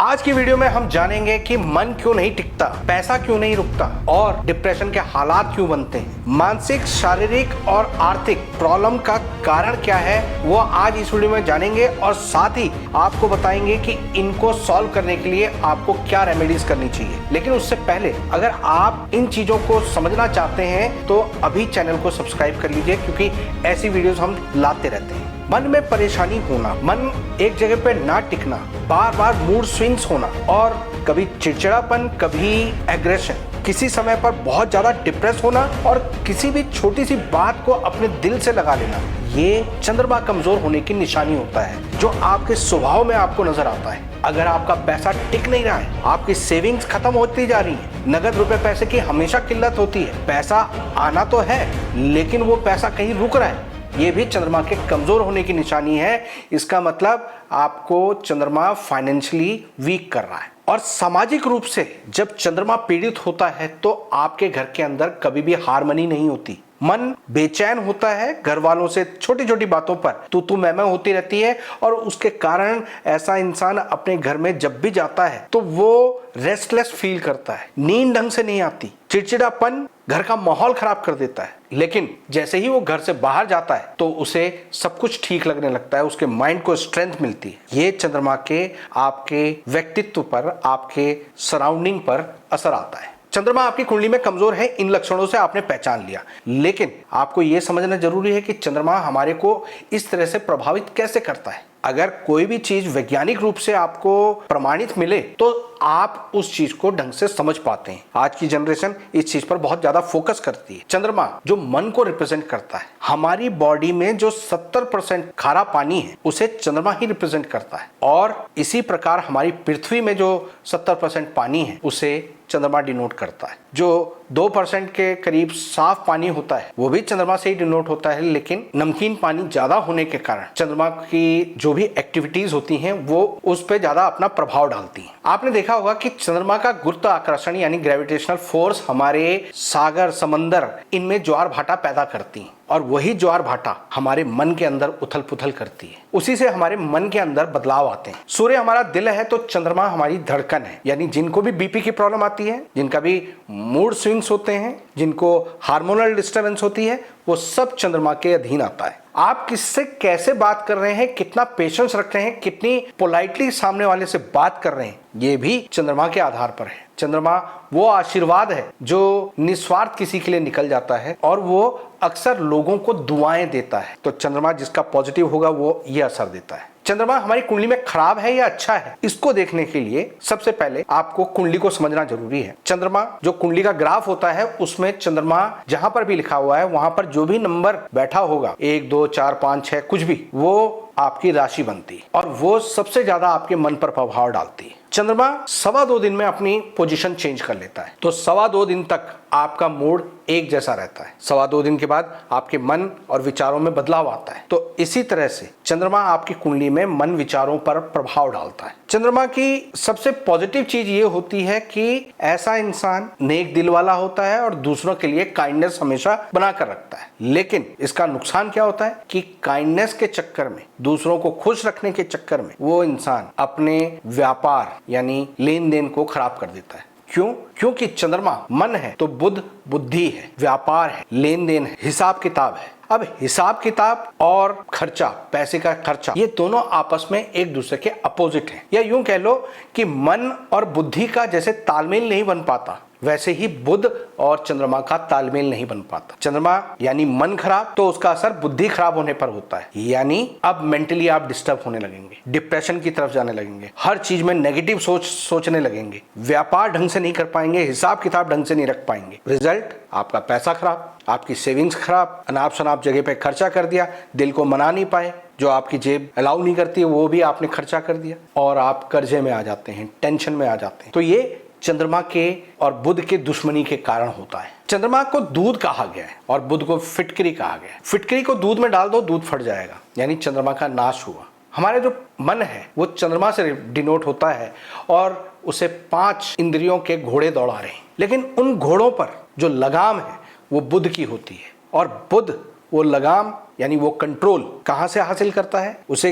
आज की वीडियो में हम जानेंगे कि मन क्यों नहीं टिकता, पैसा क्यों नहीं रुकता और डिप्रेशन के हालात क्यों बनते हैं। मानसिक, शारीरिक और आर्थिक प्रॉब्लम का कारण क्या है वो आज इस वीडियो में जानेंगे और साथ ही आपको बताएंगे कि इनको सॉल्व करने के लिए आपको क्या रेमेडीज करनी चाहिए। लेकिन उससे पहले अगर आप इन चीजों को समझना चाहते हैं तो अभी चैनल को सब्सक्राइब कर लीजिए, क्योंकि ऐसी वीडियोस हम लाते रहते हैं। मन में परेशानी होना, मन एक जगह पे ना टिकना, बार बार मूड स्विंग्स होना और कभी चिड़चिड़ापन, कभी एग्रेशन, किसी समय पर बहुत ज्यादा डिप्रेस होना और किसी भी छोटी सी बात को अपने दिल से लगा लेना, ये चंद्रमा कमजोर होने की निशानी होता है जो आपके स्वभाव में आपको नजर आता है। अगर आपका पैसा टिक नहीं रहा है, आपकी सेविंग्स खत्म होती जा रही है, नगद रुपए पैसे की हमेशा किल्लत होती है, पैसा आना तो है लेकिन वो पैसा कहीं रुक रहा है, ये भी चंद्रमा के कमजोर होने की निशानी है। इसका मतलब आपको चंद्रमा फाइनेंशियली वीक कर रहा है। और सामाजिक रूप से जब चंद्रमा पीड़ित होता है तो आपके घर के अंदर कभी भी हार्मनी नहीं होती, मन बेचैन होता है, घर वालों से छोटी छोटी बातों पर तू मैं होती रहती है और उसके कारण ऐसा इंसान अपने घर में जब भी जाता है तो वो रेस्टलेस फील करता है, नींद ढंग से नहीं आती, चिड़चिड़ापन घर का माहौल खराब कर देता है। लेकिन जैसे ही वो घर से बाहर जाता है तो उसे सब कुछ ठीक लगने लगता है, उसके माइंड को स्ट्रेंथ मिलती है। ये चंद्रमा के आपके व्यक्तित्व पर, आपके सराउंडिंग पर असर आता है। चंद्रमा आपकी कुंडली में कमजोर है, इन लक्षणों से आपने पहचान लिया, लेकिन आपको यह समझना जरूरी है कि चंद्रमा हमारे को इस तरह से प्रभावित कैसे करता है। अगर कोई भी चीज वैज्ञानिक रूप से आपको प्रमाणित मिले तो आप उस चीज को ढंग से समझ पाते हैं। आज की जनरेशन इस चीज पर बहुत ज्यादा फोकस करती है। चंद्रमा जो मन को रिप्रेजेंट करता है, हमारी बॉडी में जो 70% खारा पानी है उसे चंद्रमा ही रिप्रेजेंट करता है, और इसी प्रकार हमारी पृथ्वी में जो 70% पानी है उसे चंद्रमा डिनोट करता है। जो 2% के करीब साफ पानी होता है वो भी चंद्रमा से ही डिनोट होता है, लेकिन नमकीन पानी ज्यादा होने के कारण चंद्रमा की जो भी एक्टिविटीज होती हैं वो उस पर ज्यादा अपना प्रभाव डालती हैं। आपने देखा होगा कि चंद्रमा का गुरुत्वाकर्षण यानी ग्रेविटेशनल फोर्स हमारे सागर, समंदर, इनमें ज्वार भाटा पैदा करती है और वही ज्वार भाटा हमारे मन के अंदर उथल पुथल करती है, उसी से हमारे मन के अंदर बदलाव आते हैं। सूर्य हमारा दिल है तो चंद्रमा हमारी धड़कन है, यानी जिनको भी बीपी की प्रॉब्लम आती है, जिनका भी मूड स्विंग्स होते हैं, जिनको हार्मोनल डिस्टर्बेंस होती है, वो सब चंद्रमा के अधीन आता है। आप किससे कैसे बात कर रहे हैं, कितना पेशेंस रख रहे हैं, कितनी पोलाइटली सामने वाले से बात कर रहे हैं, ये भी चंद्रमा के आधार पर है। चंद्रमा वो आशीर्वाद है जो निस्वार्थ किसी के लिए निकल जाता है और वो अक्सर लोगों को दुआएं देता है। तो चंद्रमा जिसका पॉजिटिव होगा वो ये असर देता है। चंद्रमा हमारी कुंडली में खराब है या अच्छा है, इसको देखने के लिए सबसे पहले आपको कुंडली को समझना जरूरी है। चंद्रमा जो कुंडली का ग्राफ होता है उसमें चंद्रमा जहां पर भी लिखा हुआ है वहां पर जो भी नंबर बैठा होगा, 1, 2, 4, 5, 6, कुछ भी, वो आपकी राशि बनती है और वो सबसे ज्यादा आपके मन पर प्रभाव डालती है। चंद्रमा 2.25 दिन में अपनी पोजीशन चेंज कर लेता है, तो 2.25 दिन तक आपका मूड एक जैसा रहता है। 2.25 दिन के बाद आपके मन और विचारों में बदलाव आता है। तो इसी तरह से चंद्रमा आपकी कुंडली में मन विचारों पर प्रभाव डालता है। चंद्रमा की सबसे पॉजिटिव चीज ये होती है कि ऐसा इंसान नेक दिल वाला होता है और दूसरों के लिए काइंडनेस हमेशा बनाकर रखता है। लेकिन इसका नुकसान क्या होता है कि काइंडनेस के चक्कर में, दूसरों को खुश रखने के चक्कर में वो इंसान अपने व्यापार यानी लेन देन को खराब कर देता है। क्यों? क्योंकि चंद्रमा मन है तो बुध बुद्धि है, व्यापार है, लेन देन है, हिसाब किताब है। अब हिसाब किताब और खर्चा, पैसे का खर्चा, ये दोनों आपस में एक दूसरे के अपोजिट हैं। या यूं कह लो कि मन और बुद्धि का जैसे तालमेल नहीं बन पाता, वैसे ही बुध और चंद्रमा का तालमेल नहीं बन पाता। चंद्रमा यानी मन खराब तो उसका असर बुद्धि खराब होने पर होता है, यानी अब मेंटली आप डिस्टर्ब होने लगेंगे, डिप्रेशन की तरफ जाने लगेंगे, हर चीज में नेगेटिव सोचने लगेंगे, व्यापार ढंग से नहीं कर पाएंगे, हिसाब किताब ढंग से नहीं रख पाएंगे। रिजल्ट आपका पैसा खराब, आपकी सेविंग्स खराब, अनाप शनाप जगह पे खर्चा कर दिया, दिल को मना नहीं पाए, जो आपकी जेब अलाउ नहीं करती है वो भी आपने खर्चा कर दिया और आप कर्जे में आ जाते हैं, टेंशन में आ जाते हैं। तो ये चंद्रमा के और बुध के दुश्मनी के कारण होता है। चंद्रमा को दूध कहा गया है और बुध को फिटकरी कहा गया है। फिटकरी को दूध में डाल दो, दूध फट जाएगा, यानी चंद्रमा का नाश हुआ। हमारे जो मन है वो चंद्रमा से डिनोट होता है और उसे 5 इंद्रियों के घोड़े दौड़ा रहे हैं, लेकिन उन घोड़ों पर जो लगाम है वो बुध की होती है और बुध वो लगाम यानी वो कंट्रोल कहां से हासिल करता है, उसे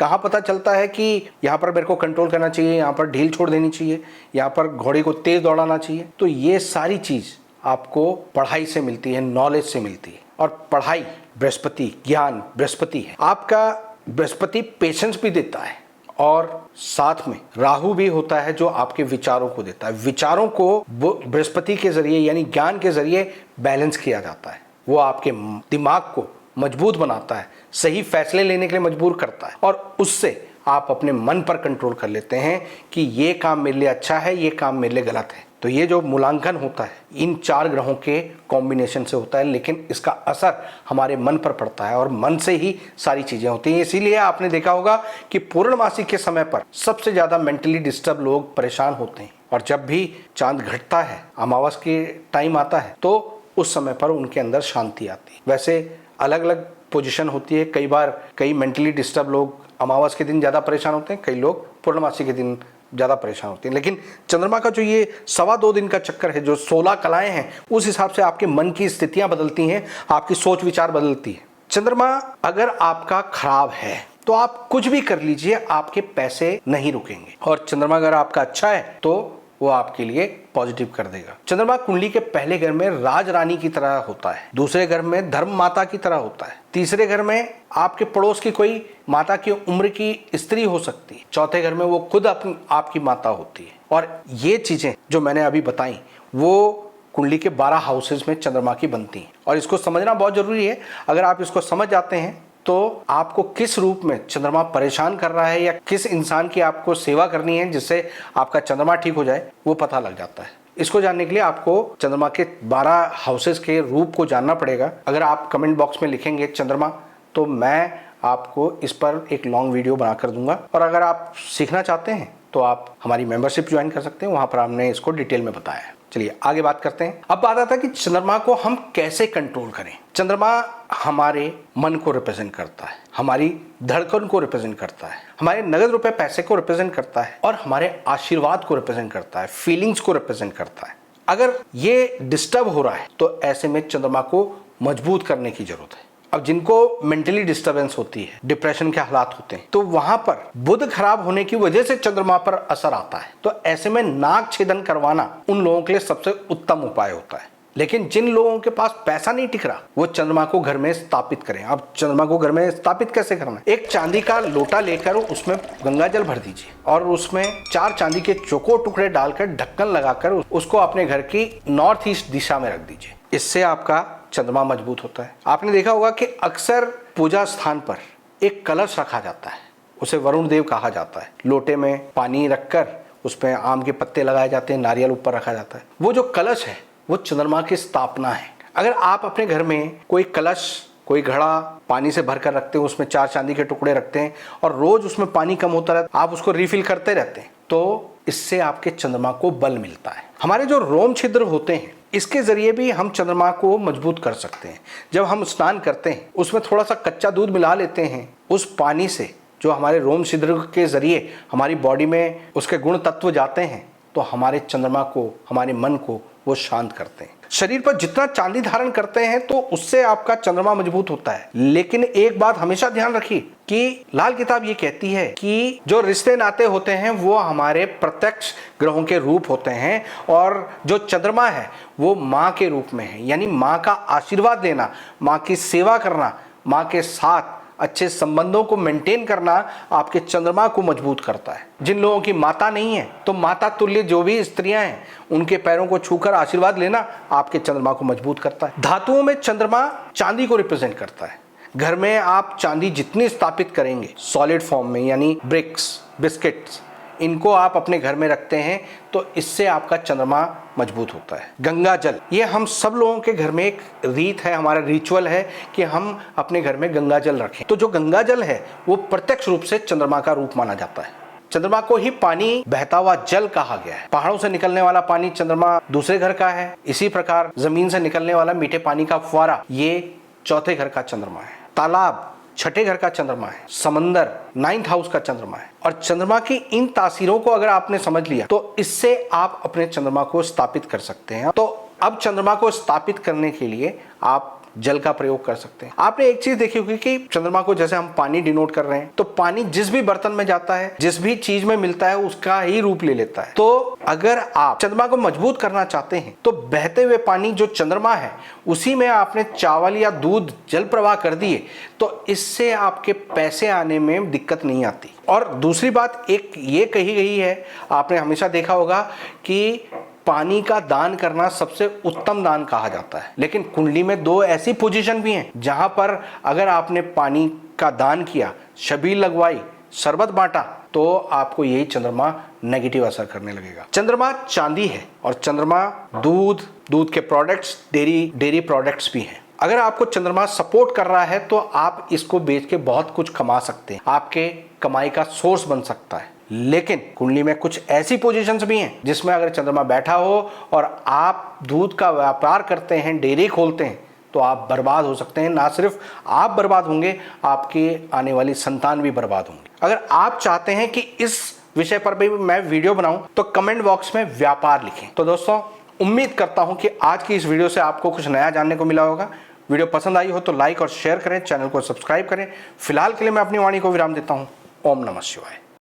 कहाँ पता चलता है कि यहाँ पर मेरे को कंट्रोल करना चाहिए, यहाँ पर ढील छोड़ देनी चाहिए, यहाँ पर घोड़े को तेज दौड़ाना चाहिए। तो ये सारी चीज आपको पढ़ाई से मिलती है, नॉलेज से मिलती है। और पढ़ाई बृहस्पति, ज्ञान बृहस्पति है आपका। बृहस्पति पेशेंस भी देता है और साथ में राहु भी होता है जो आपके विचारों को देता है। विचारों को बृहस्पति के जरिए यानी ज्ञान के जरिए बैलेंस किया जाता है। वो आपके दिमाग को मजबूत बनाता है, सही फैसले लेने के लिए मजबूर करता है और उससे आप अपने मन पर कंट्रोल कर लेते हैं कि ये काम मेरे लिए अच्छा है, ये काम मेरे लिए गलत है। तो ये जो मूल्यांकन होता है इन 4 ग्रहों के कॉम्बिनेशन से होता है, लेकिन इसका असर हमारे मन पर पड़ता है और मन से ही सारी चीजें होती हैं। इसीलिए आपने देखा होगा कि पूर्णमासी के समय पर सबसे ज्यादा मेंटली डिस्टर्ब लोग परेशान होते हैं और जब भी चांद घटता है, अमावस के टाइम आता है, तो उस समय पर उनके अंदर शांति आती है। वैसे अलग अलग पोजीशन होती है। कई बार कई मेंटली डिस्टर्ब लोग अमावस के दिन ज़्यादा परेशान होते हैं, कई लोग पूर्णमासी के दिन ज़्यादा परेशान होते हैं। लेकिन चंद्रमा का जो ये 2.25 दिन का चक्कर है, जो 16 कलाएं हैं, उस हिसाब से आपके मन की स्थितियां बदलती हैं, आपकी सोच विचार बदलती है। चंद्रमा अगर आपका खराब है तो आप कुछ भी कर लीजिए, आपके पैसे नहीं रुकेंगे। और चंद्रमा अगर आपका अच्छा है तो वो आपके लिए पॉजिटिव कर देगा। चंद्रमा कुंडली के पहले घर में राज रानी की तरह होता है, दूसरे घर में धर्म माता की तरह होता है, तीसरे घर में आपके पड़ोस की कोई माता की उम्र की स्त्री हो सकती है, चौथे घर में वो खुद आपकी माता होती है। और ये चीजें जो मैंने अभी बताई वो कुंडली के 12 हाउसेज में चंद्रमा की बनती हैं और इसको समझना बहुत जरूरी है। अगर आप इसको समझ जाते हैं तो आपको किस रूप में चंद्रमा परेशान कर रहा है या किस इंसान की आपको सेवा करनी है जिससे आपका चंद्रमा ठीक हो जाए, वो पता लग जाता है। इसको जानने के लिए आपको चंद्रमा के 12 हाउसेस के रूप को जानना पड़ेगा। अगर आप कमेंट बॉक्स में लिखेंगे चंद्रमा तो मैं आपको इस पर एक लॉन्ग वीडियो बना कर दूंगा। और अगर आप सीखना चाहते हैं तो आप हमारी मेंबरशिप ज्वाइन कर सकते हैं, वहां पर हमने इसको डिटेल में बताया है। चलिए आगे बात करते हैं। अब बात आता है कि चंद्रमा को हम कैसे कंट्रोल करें। चंद्रमा हमारे मन को रिप्रेजेंट करता है, हमारी धड़कन को रिप्रेजेंट करता है, हमारे नगद रुपए पैसे को रिप्रेजेंट करता है और हमारे आशीर्वाद को रिप्रेजेंट करता है, फीलिंग्स को रिप्रेजेंट करता है। अगर ये डिस्टर्ब हो रहा है तो ऐसे में चंद्रमा को मजबूत करने की जरूरत है। अब जिनको मेंटली डिस्टरबेंस होती है, डिप्रेशन के हालात होते हैं, तो वहां पर बुध खराब होने की वजह से चंद्रमा पर असर आता है। तो ऐसे में नाक छेदन करवाना उन लोगों के लिए सबसे उत्तम उपाय होता है। लेकिन जिन लोगों के पास पैसा नहीं टिक रहा वो चंद्रमा को घर में स्थापित करें। अब चंद्रमा को घर में स्थापित कैसे करना है? एक चांदी का लोटा लेकर उसमें गंगा जल भर दीजिए और उसमें 4 चांदी के चौकोर टुकड़े डालकर ढक्कन लगाकर उसको अपने घर की नॉर्थ ईस्ट दिशा में रख दीजिए। इससे आपका चंद्रमा मजबूत होता है। आपने देखा होगा कि अक्सर पूजा स्थान पर एक कलश रखा जाता है, उसे वरुण देव कहा जाता है। लोटे में पानी रखकर उसमें आम के पत्ते लगाए जाते हैं, नारियल ऊपर रखा जाता है। वो जो कलश है वो चंद्रमा की स्थापना है। अगर आप अपने घर में कोई कलश, कोई घड़ा पानी से भरकर रखते हैं, उसमें 4 चांदी के टुकड़े रखते हैं और रोज उसमें पानी कम होता रहता है, आप उसको रिफिल करते रहते हैं, तो इससे आपके चंद्रमा को बल मिलता है। हमारे जो रोम छिद्र होते हैं इसके जरिए भी हम चंद्रमा को मजबूत कर सकते हैं। जब हम स्नान करते हैं उसमें थोड़ा सा कच्चा दूध मिला लेते हैं, उस पानी से जो हमारे रोम छिद्र के जरिए हमारी बॉडी में उसके गुण तत्व जाते हैं तो हमारे चंद्रमा को, हमारे मन को वो शांत करते हैं। शरीर पर जितना चांदी धारण करते हैं तो उससे आपका चंद्रमा मजबूत होता है। लेकिन एक बात हमेशा ध्यान रखिए कि लाल किताब ये कहती है कि जो रिश्ते नाते होते हैं वो हमारे प्रत्यक्ष ग्रहों के रूप होते हैं और जो चंद्रमा है वो माँ के रूप में है। यानी माँ का आशीर्वाद लेना, माँ की सेवा करना, माँ के साथ अच्छे संबंधों को मेंटेन करना आपके चंद्रमा को मजबूत करता है। जिन लोगों की माता नहीं है तो माता तुल्य जो भी स्त्रियां हैं उनके पैरों को छूकर आशीर्वाद लेना आपके चंद्रमा को मजबूत करता है। धातुओं में चंद्रमा चांदी को रिप्रेजेंट करता है। घर में आप चांदी जितनी स्थापित करेंगे सॉलिड फॉर्म में, यानी ब्रिक्स, बिस्किट्स, इनको आप अपने घर में रखते हैं तो इससे आपका चंद्रमा मजबूत होता है। गंगा जल, ये हम सब लोगों के घर में एक रीत है, हमारा रिचुअल है कि हम अपने घर में गंगा जल रखें। तो जो गंगा जल है वो प्रत्यक्ष रूप से चंद्रमा का रूप माना जाता है। चंद्रमा को ही पानी, बहता हुआ जल कहा गया है। पहाड़ों से निकलने वाला पानी चंद्रमा दूसरे घर का है। इसी प्रकार जमीन से निकलने वाला मीठे पानी का फुवारा ये चौथे घर का चंद्रमा है। तालाब छठे घर का चंद्रमा है। समंदर 9th हाउस का चंद्रमा है। और चंद्रमा की इन तासीरों को अगर आपने समझ लिया तो इससे आप अपने चंद्रमा को स्थापित कर सकते हैं। तो अब चंद्रमा को स्थापित करने के लिए आप जल का प्रयोग कर सकते हैं। आपने एक चीज देखी होगी कि चंद्रमा को जैसे हम पानी डिनोट कर रहे हैं, तो पानी जिस भी बर्तन में जाता है, जिस भी चीज में मिलता है, उसका ही रूप ले लेता है। तो अगर आप चंद्रमा को मजबूत करना चाहते हैं तो बहते हुए पानी जो चंद्रमा है उसी में आपने चावल या दूध जल प्रवाह कर दिए तो इससे आपके पैसे आने में दिक्कत नहीं आती। और दूसरी बात एक ये कही गई है, आपने हमेशा देखा होगा कि पानी का दान करना सबसे उत्तम दान कहा जाता है, लेकिन कुंडली में दो ऐसी पोजीशन भी हैं जहां पर अगर आपने पानी का दान किया, शबील लगवाई, शरबत बांटा, तो आपको यही चंद्रमा नेगेटिव असर करने लगेगा। चंद्रमा चांदी है और चंद्रमा दूध के प्रोडक्ट्स, डेयरी प्रोडक्ट्स भी हैं। अगर आपको चंद्रमा सपोर्ट कर रहा है तो आप इसको बेच के बहुत कुछ कमा सकते हैं, आपके कमाई का सोर्स बन सकता है। लेकिन कुंडली में कुछ ऐसी पोजीशंस भी हैं जिसमें अगर चंद्रमा बैठा हो और आप दूध का व्यापार करते हैं, डेयरी खोलते हैं, तो आप बर्बाद हो सकते हैं। ना सिर्फ आप बर्बाद होंगे, आपके आने वाली संतान भी बर्बाद होंगे। अगर आप चाहते हैं कि इस विषय पर भी मैं वीडियो बनाऊं तो कमेंट बॉक्स में व्यापार लिखें। तो दोस्तों, उम्मीद करता हूं कि आज की इस वीडियो से आपको कुछ नया जानने को मिला होगा। वीडियो पसंद आई हो तो लाइक और शेयर करें, चैनल को सब्सक्राइब करें। फिलहाल के लिए मैं अपनी वाणी को विराम देता हूं। ओम नमः शिवाय।